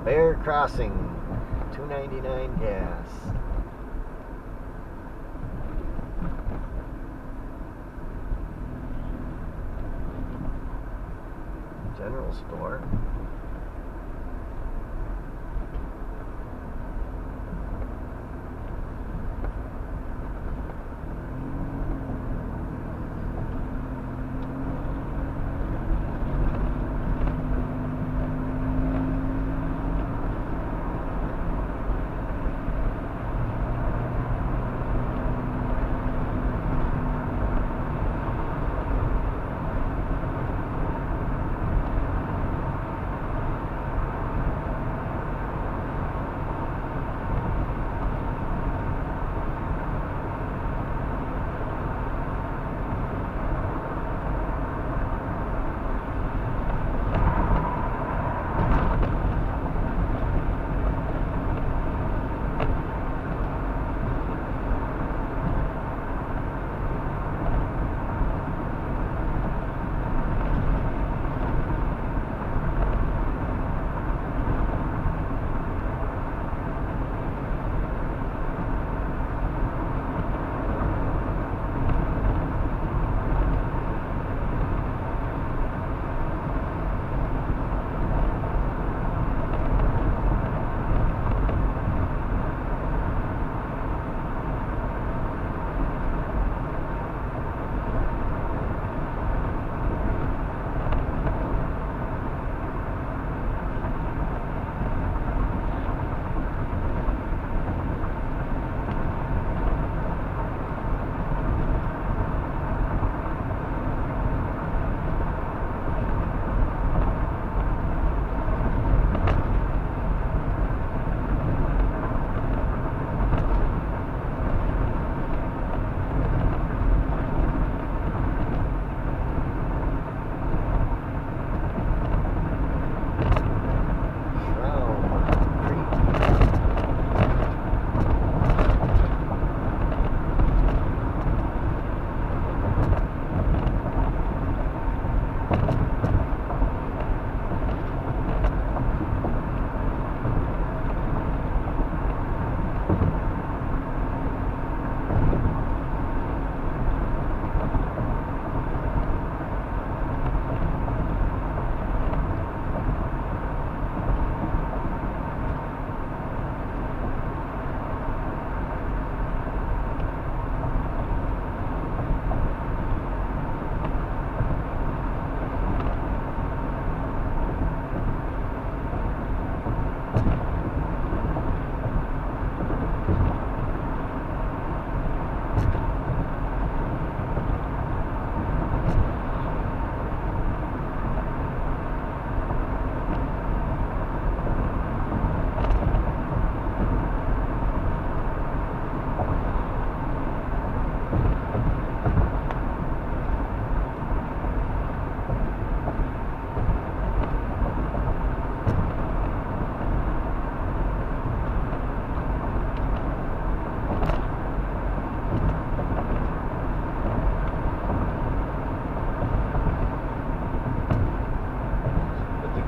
Bear Crossing, $2.99 gas. General store.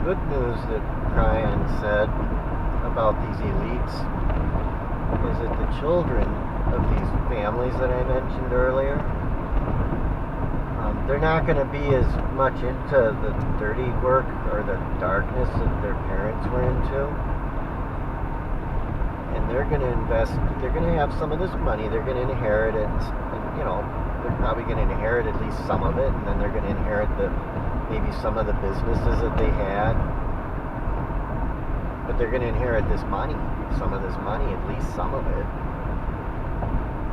Good news that Ryan said about these elites is that the children of these families that I mentioned earlier, they're not going to be as much into the dirty work or the darkness that their parents were into. And they're going to invest, they're going to have some of this money, they're going to inherit it, and they're probably going to inherit at least some of it, and then they're going to inherit maybe some of the businesses that they had. But they're going to inherit this money, some of this money, at least some of it.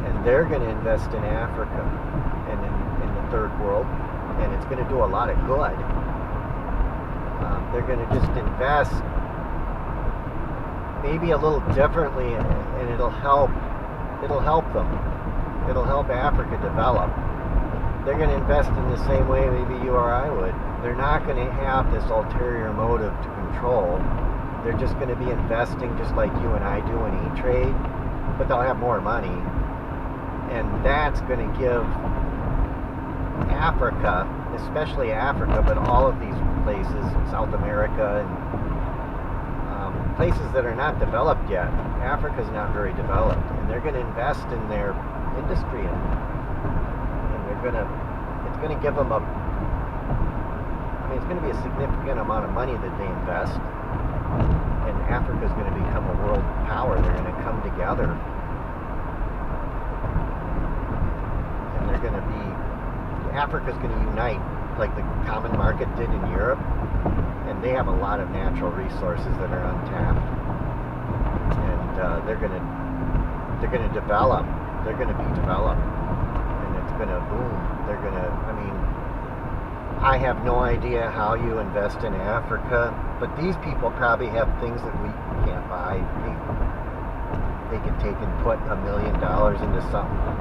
And they're going to invest in Africa and in the third world, and it's going to do a lot of good. They're going to just invest maybe a little differently, and it'll help them. It'll help Africa develop. They're going to invest in the same way maybe you or I would. They're not going to have this ulterior motive to control. They're just going to be investing just like you and I do in E-Trade, but they'll have more money. And that's going to give Africa, especially Africa, but all of these places, South America, and places that are not developed yet. Africa's not very developed, and they're going to invest in their industry, and it's going to give them it's going to be a significant amount of money that they invest, and Africa's going to become a world power. They're going to come together, and Africa's going to unite like the common market did in Europe, and they have a lot of natural resources that are untapped, and they're going to develop. They're going to be developed, and it's going to boom. I have no idea how you invest in Africa, but these people probably have things that we can't buy. They can take and put $1 million into something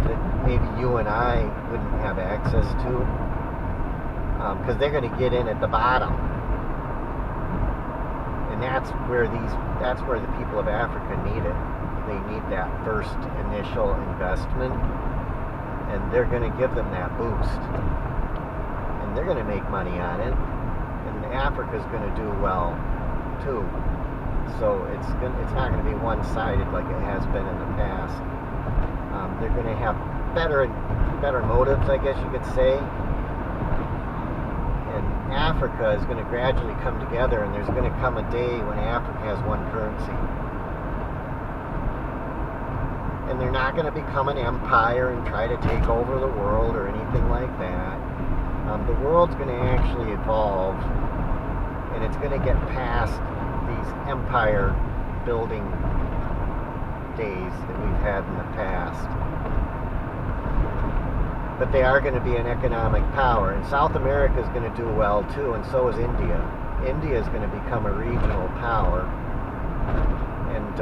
that maybe you and I wouldn't have access to, because they're going to get in at the bottom, and that's where the people of Africa need it. They need that first initial investment, and they're going to give them that boost, and they're going to make money on it, and Africa's going to do well too. So it's not going to be one-sided like it has been in the past. They're going to have better motives, I guess you could say, and Africa is going to gradually come together, and there's going to come a day when Africa has one currency. And they're not going to become an empire and try to take over the world or anything like that. The world's going to actually evolve, and it's going to get past these empire building days that we've had in the past. But they are going to be an economic power, and South America is going to do well too, and so is India. India is going to become a regional power, and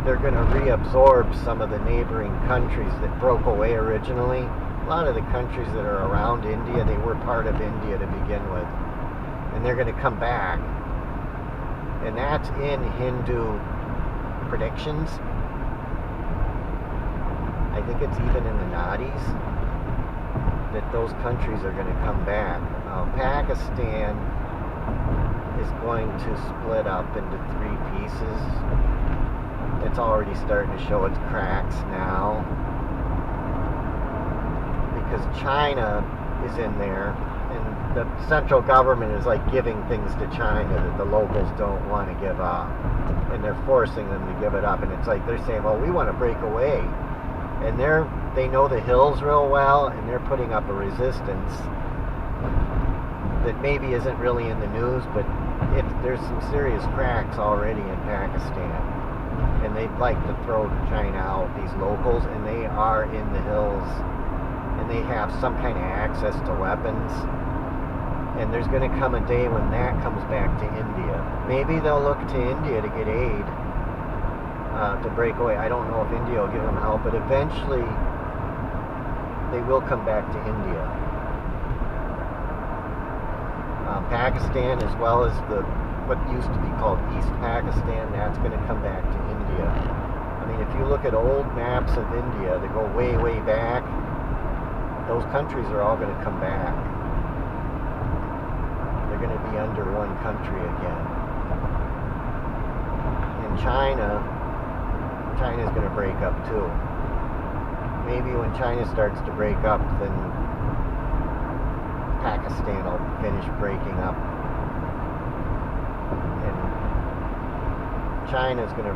they're going to reabsorb some of the neighboring countries that broke away originally. A lot of the countries that are around India, they were part of India to begin with, and they're going to come back. And that's in Hindu predictions. I think it's even in the Nadis that those countries are going to come back. Pakistan is going to split up into 3 pieces. It's already starting to show its cracks now, because China is in there, and the central government is like giving things to China that the locals don't want to give up, and they're forcing them to give it up. And it's like they're saying, well, we want to break away, and they know the hills real well, and they're putting up a resistance that maybe isn't really in the news, but there's some serious cracks already in Pakistan, and they'd like to throw China out, these locals, and they are in the hills, and they have some kind of access to weapons. And there's going to come a day when that comes back to India. Maybe they'll look to India to get aid, to break away. I don't know if India will give them help, but eventually they will come back to India. Pakistan, as well as what used to be called East Pakistan, that's going to come back to India. I mean, if you look at old maps of India that go way, way back, those countries are all going to come back. They're going to be under one country again. And China's going to break up too. Maybe when China starts to break up, then Pakistan will finish breaking up. And China's going to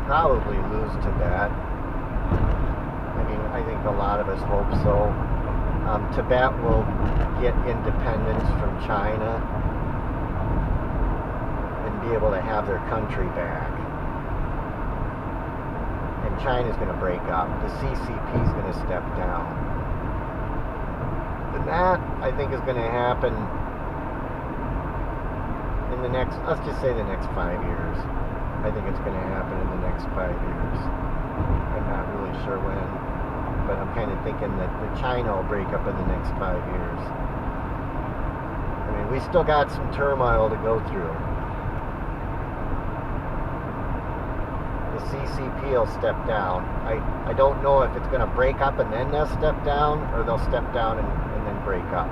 probably lose Tibet. I mean, I think a lot of us hope so. Tibet will get independence from China and be able to have their country back. And China's going to break up. The CCP is going to step down. And that, I think, is going to happen in the next, let's just say the next 5 years. I think it's going to happen in the next 5 years. I'm not really sure when, but I'm kind of thinking that China will break up in the next 5 years. I mean, we still got some turmoil to go through. The CCP will step down. I don't know if it's going to break up and then they'll step down, or they'll step down and then break up.